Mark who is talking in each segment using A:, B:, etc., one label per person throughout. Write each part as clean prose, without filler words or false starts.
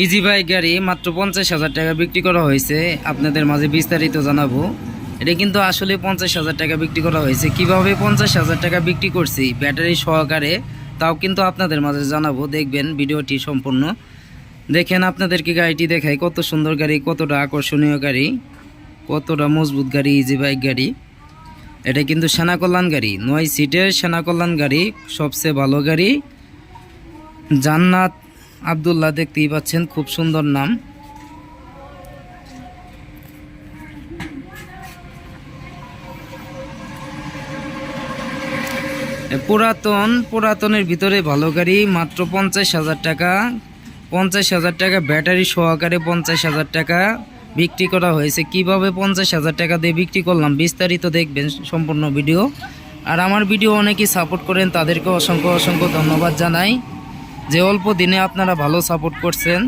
A: Easy bike গাড়ি মাত্র 50,000 টাকা বিক্রি করা হয়েছে। আপনাদের মাঝে বিস্তারিত জানাবো। এটা কিন্তু আসলে 50,000 টাকা বিক্রি করা হয়েছে। কিভাবে 50,000 টাকা বিক্রি করছি ব্যাটারি সহকারে, তাও কিন্তু আপনাদের মাঝে জানাবো। দেখবেন ভিডিওটি সম্পূর্ণ দেখেন। আপনাদেরকে গাড়িটি দেখাই, কত সুন্দর গাড়ি, কতটা আকর্ষণীয় গাড়ি, কতটা মজবুত গাড়ি, ইজি বাইক গাড়ি। এটা কিন্তু সেনা কল্যাণ গাড়ি, 9 সিটের সেনা কল্যাণ গাড়ি, সবচেয়ে ভালো গাড়ি। জান্নাত আব্দুল্লাহ দেখতেই পাচ্ছেন, খুব সুন্দর নাম। পুরাতনের ভিতরে ভালো গাড়ি, মাত্র 50,000 টাকা। 50,000 টাকা ব্যাটারি সহকারে 50,000 টাকা বিক্রি করা হয়েছে। কিভাবে 50,000 টাকা দিয়ে বিক্রি করলাম বিস্তারিত দেখবেন সম্পূর্ণ ভিডিও। আর আমার ভিডিও অনেকেই সাপোর্ট করেন, তাদেরকে অসংখ্য অসংখ্য ধন্যবাদ জানাই, যে অল্প দিনে আপনারা ভালো সাপোর্ট করছেন।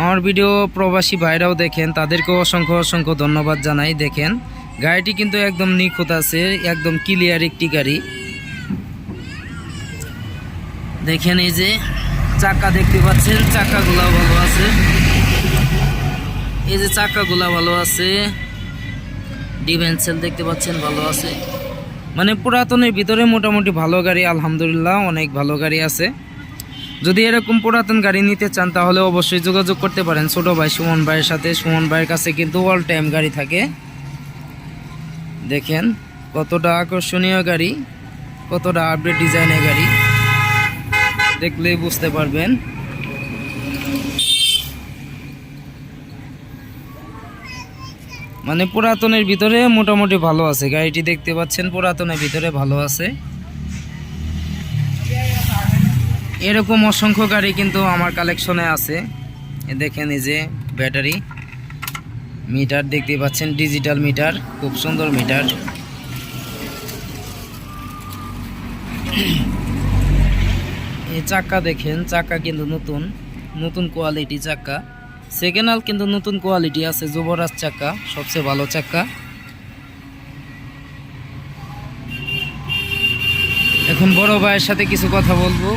A: আমার ভিডিও প্রবাসী ভাইরাও দেখেন, তাদেরকেও অসংখ্য অসংখ্য ধন্যবাদ জানাই। দেখেন গাড়িটি কিন্তু একদম নিখুঁত আছে, একদম ক্লিয়ার একটি গাড়ি। দেখেন এই যে চাকা দেখতে পাচ্ছেন, চাকাগুলা ভালো আছে। এই যে চাকাগুলা ভালো আছে, ডিভেন্সেল দেখতে পাচ্ছেন ভালো আছে। মানে পুরাতনের ভিতরে মোটামুটি ভালো গাড়ি, আলহামদুলিল্লাহ অনেক ভালো গাড়ি আছে। যদি এরকম পুরাতন গাড়ি নিতে চান তাহলে অবশ্যই যোগাযোগ করতে পারেন ছোট ভাই সুমন ভাইয়ের সাথে। সুমন ভাইয়ের কাছে কিন্তু অল টাইম গাড়ি থাকে। দেখেন কতটা আকর্ষণীয় গাড়ি, কতটা আপডেট ডিজাইনের গাড়ি, দেখলেই বুঝতে পারবেন। মানে পুরাতনের ভিতরে মোটামুটি ভালো আছে গাড়িটি, দেখতে পাচ্ছেন পুরাতনের ভিতরে ভালো আছে। এরকম অসংখ্য গাড়ি কিন্তু আমার কালেকশনে আছে। দেখেন এই যে ব্যাটারি মিটার দেখতে পাচ্ছেন, ডিজিটাল মিটার, খুব সুন্দর মিটার। এই চাকা দেখেন, চাকা কিন্তু নতুন নতুন কোয়ালিটি চাকা, সেকেন্ড হ্যান্ড কিন্তু নতুন কোয়ালিটি আছে। যুবরাজ চাকা, সবচেয়ে ভালো চাকা। এখন বড় ভাইয়ের সাথে কিছু কথা বলবো।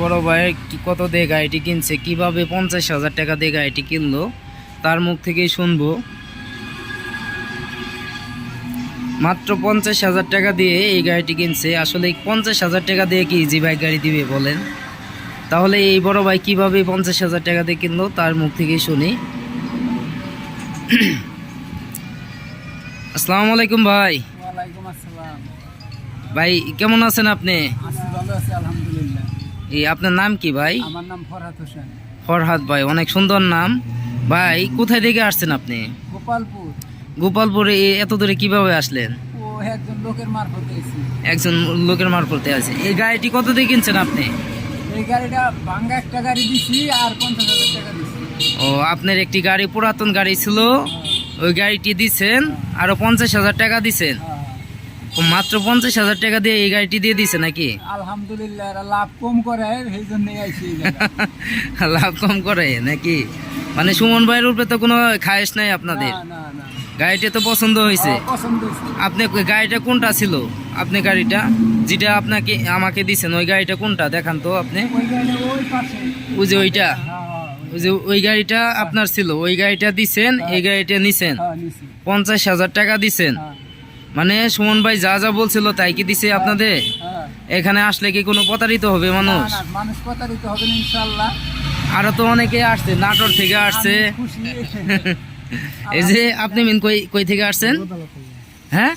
A: বড় ভাইয়ের কত দিয়ে গাড়িটি কিনছে, কিভাবে 50,000 টাকা দিয়ে গাড়িটি কিনলো, তার মুখ থেকেই শুনবো। মাত্র 50,000 টাকা দিয়ে এই গাড়িটি কিনছে। আসলে 50,000 টাকা দিয়ে কি ইজি বাইক গাড়ি দিবে বলেন? তাহলে এই বড় ভাই কিভাবে 50,000 টাকা দিয়ে কিনলো, তার মুখ থেকেই শুনি। আসসালামু আলাইকুম ভাই।
B: ওয়ালাইকুম আসসালাম।
A: ভাই কেমন আছেন আপনি?
B: ভালো আছি আলহামদুলিল্লাহ।
A: এই আপনার নাম কি ভাই?
B: আমার নাম ফরহাদ হোসেন।
A: ফরহাদ ভাই, অনেক সুন্দর নাম। ভাই কোথায় থেকে আসছেন আপনি?
B: গোপালপুর।
A: গোপালপুরে এত দূরে কিভাবে আসলেন?
B: ও একজন লোকের মারফতে এসেছি।
A: একজন লোকের মারফতে আছে। এই গাড়িটি কত দিয়ে কিনছেন আপনি?
B: এই গাড়িটা ভাঙ্গা একটা গাড়ি দিছি আর 50,000 টাকা দিছি।
A: ও, আপনার একটি গাড়ি পুরাতন গাড়ি ছিল, ওই গাড়িটি দিছেন, আরো 50,000 টাকা দিছেন। মাত্র 50,000 টাকা দিয়ে এই গাড়িটি দিয়ে দিছে নাকি?
B: আলহামদুলিল্লাহ, এরা লাভ কম করে এই জন্যই আইছি।
A: লাভ কম করে নাকি? মানে সুমন ভাইয়ের উপরে তো কোনো খায়েশ নাই আপনাদের?
B: না না,
A: গাড়িটা তো পছন্দ হয়েছে।
B: পছন্দ হয়েছে।
A: আপনি গাড়িটা কোনটা ছিল? আপনি গাড়িটা যেটা আপনাকে আমাকে দিছেন, ওই গাড়িটা কোনটা দেখান তো আপনি।
B: ওই গাড়িটা ওই পাশে।
A: ওই যে ওইটা, ওই যে ওই গাড়িটা আপনার ছিল, ওই গাড়িটা দিছেন, এই গাড়িটা নিছেন। 50,000 টাকা দিছেন। মানে সুমন ভাই যা যা বলছিল তাই কি দিছে আপনাদের? এখানে আসলে কি কোনো প্রতারিত হবে মানুষ?
B: মানুষ প্রতারিত হবে না ইনশাআল্লাহ।
A: আরো তো অনেকে আসছে, নাটোর থেকে আসছে। এই যে আপনি কই থেকে আসছেন? হ্যাঁ,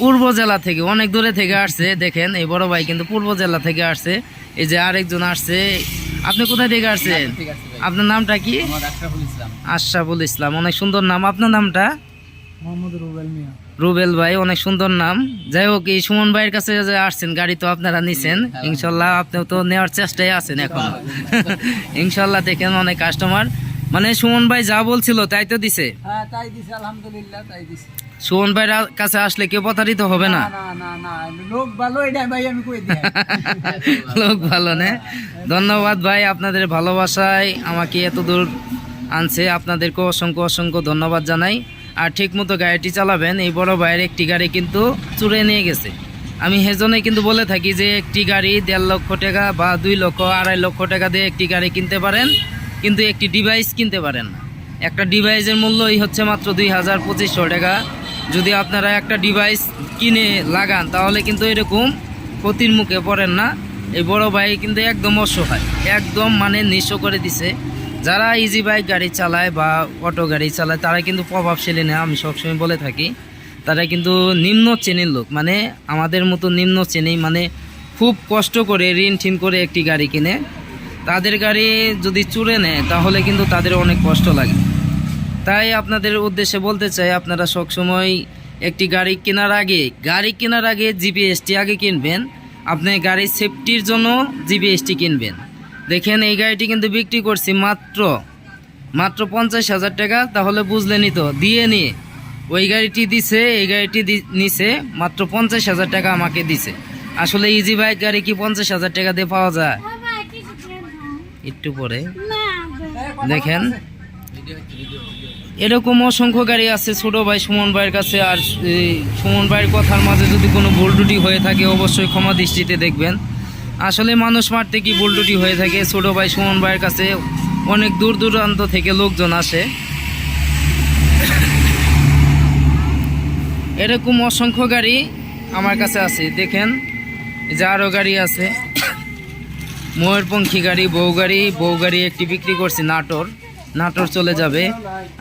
A: পূর্ব জেলা থেকে, অনেক দূরে থেকে আসছে। দেখেন এই বড় ভাই কিন্তু পূর্ব জেলা থেকে আসছে। এই যে আরেকজন আসছে। আপনি কোথায় থেকে আসছেন? আপনার নামটা কি? আশরাফুল ইসলাম, অনেক সুন্দর নাম। আপনার নামটা? রুবেল ভাই, অনেক সুন্দর নাম। যাই হোক, এই সুমন ভাইয়ের কাছে যে আসছেন, গাড়ি তো আপনারা নিছেন, ইনশাল্লাহ আপনিও তো নেওয়ার চেষ্টায় আছেন এখন। ইনশাল্লাহ দেখেন অনেক কাস্টমার, মানে সুমন ভাই যা বলছিল তাই তো দিছে।
B: তাই দিছে আলহামদুলিল্লাহ, তাই দিছে।
A: সুমন ভাইয়ের কাছে আসলে কেউ প্রতারিত হবে না?
B: লোক ভালো, এটা ভাই আমি কই দিই।
A: লোক ভালো না? ধন্যবাদ ভাই, আপনাদের ভালোবাসায় আমাকে এত দূর আনছে, আপনাদেরকে অসংখ্য অসংখ্য ধন্যবাদ জানাই। আর ঠিক মতো গাড়িটি চালাবেন। এই বড় ভাইয়ের একটি গাড়ি কিন্তু চুরে নিয়ে গেছে, আমি সেজন্যই কিন্তু বলে থাকি যে একটি গাড়ি 1.5 লক্ষ টাকা বা 2 লক্ষ 2.5 লক্ষ টাকা দিয়ে একটি গাড়ি কিনতে পারেন, কিন্তু একটি ডিভাইস কিনতে পারেন না। একটা ডিভাইসের মূল্যই হচ্ছে মাত্র 2,2500 টাকা। যদি আপনারা একটা ডিভাইস কিনে লাগান তাহলে কিন্তু এরকম ক্ষতির মুখে পড়েন না। এই বড় ভাই কিন্তু একদম অসহায়, একদম মানে নিঃস্ব করে দিছে। যারা ইজি বাইক গাড়ি চালায় বা অটো গাড়ি চালায় তারা কিন্তু প্রভাবশালী না, আমি সবসময় বলে থাকি। তারা কিন্তু নিম্ন শ্রেণীর লোক, মানে আমাদের মতো নিম্ন শ্রেণী, মানে খুব কষ্ট করে ঋণ ঠিন করে একটি গাড়ি কিনে। তাদের গাড়ি যদি চুরে নেয় তাহলে কিন্তু তাদের অনেক কষ্ট লাগে। তাই আপনাদের উদ্দেশ্যে বলতে চাই, আপনারা সবসময় একটি গাড়ি কেনার আগে জিপিএসটি আগে কিনবেন। আপনি গাড়ির সেফটির জন্য জিপিএসটি কিনবেন। দেখেন এই গাড়িটি কিন্তু বিক্রি করছি মাত্র 50,000 টাকা। তাহলে বুঝলেনই তো, দিয়ে নিয়ে ওই গাড়িটি দিছে, এই গাড়িটি নিছে মাত্র 50,000 টাকা আমাকে দিছে। আসলে ইজি বাইক গাড়ি কি 50,000 টাকা দিয়ে পাওয়া যায়? একটু পরে দেখেন এরকম অসংখ্য গাড়ি আছে ছোট ভাই সুমন ভাইয়ের কাছে। আর সুমন ভাইয়ের কথার মাঝে যদি কোনো ভুল ত্রুটি হয়ে থাকে অবশ্যই ক্ষমা দৃষ্টিতে দেখবেন। আসলে মানুষ মারতে কি ভুল ত্রুটি হয়ে থাকে। ছোট ভাই সুমন ভাইয়ের কাছে অনেক দূর দূরান্ত থেকে লোকজন আসে। এরকম অসংখ্য গাড়ি আমার কাছে আছে। দেখেন এই যে আরও গাড়ি আছে, ময়ূরপঙ্খী গাড়ি, বউ গাড়ি একটি বিক্রি করছি নাটোর চলে যাবে।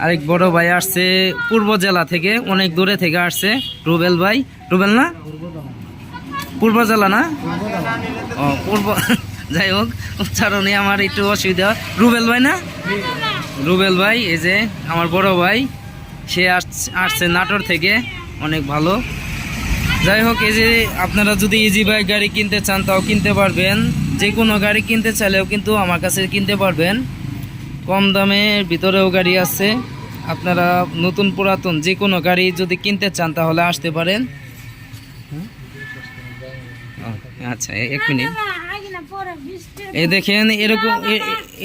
A: আরেক বড় ভাই আসছে পূর্ব জেলা থেকে, অনেক দূরে থেকে আসছে, রুবেল না, পূর্ব জেলা না, ও পূর্ব, যাই হোক উচ্চারণে আমার একটু অসুবিধা। রুবেল ভাই এই যে আমার বড় ভাই, সে আসছে নাটোর থেকে, অনেক ভালো। যাই হোক, এই যে আপনারা যদি ইজি বাইক গাড়ি কিনতে চান তাও কিনতে পারবেন। যে কোনো গাড়ি কিনতে চাইলেও কিন্তু আমার কাছে কিনতে পারবেন। কম দামের ভিতরেও গাড়ি আছে। আপনারা নতুন পুরাতন যে কোনো গাড়ি যদি কিনতে চান তাহলে আসতে পারেন। আচ্ছা, 1 মিনিট। এই দেখেন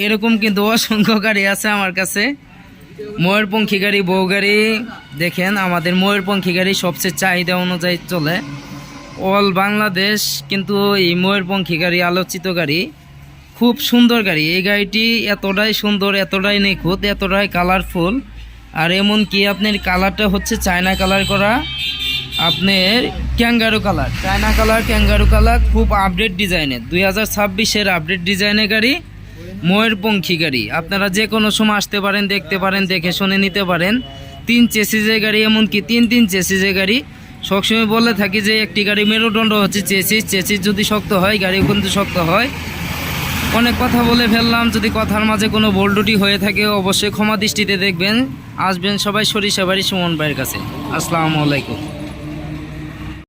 A: এরকম কিন্তু অসংখ্য গাড়ি আছে আমার কাছে। ময়ূরপঙ্খী গাড়ি, বউ গাড়ি। দেখেন আমাদের ময়ূরপঙ্খী গাড়ি সবচেয়ে চাহিদা অনুযায়ী চলে অল বাংলাদেশ। কিন্তু এই ময়ূরপঙ্খী গাড়ি আলোচিত গাড়ি, খুব সুন্দর গাড়ি। এই গাড়িটি এতটাই সুন্দর, এতটাই নিখুঁত, এতটাই কালারফুল। আর এমন কি আপনার কালারটা হচ্ছে চায়না কালার করা, আপনার kangaroo colour, China colour, kangaroo colour, খুব আপডেট ডিজাইনের 2026-এর আপডেট ডিজাইনের গাড়ি, ময়ূরপঙ্খী গাড়ি। আপনারা যে কোনো সময় আসতে পারেন, দেখতে পারেন, দেখে শুনে নিতে পারেন। 3 চেসিসের গাড়ি, এমনকি 3 চেসিসের গাড়ি। সবসময় বলে থাকি যে একটি গাড়ি মেরুদণ্ড হচ্ছে চেসিস যদি শক্ত হয় গাড়িও কিন্তু শক্ত হয়। অনেক কথা বলে ফেললাম, যদি কথার মাঝে কোনো ভুল ত্রুটি হয়ে থাকে অবশ্যই ক্ষমা দৃষ্টিতে দেখবেন। আসবেন সবাই সরিষাবাড়ি সুমন ভাইয়ের কাছে। আসসালামু আলাইকুম।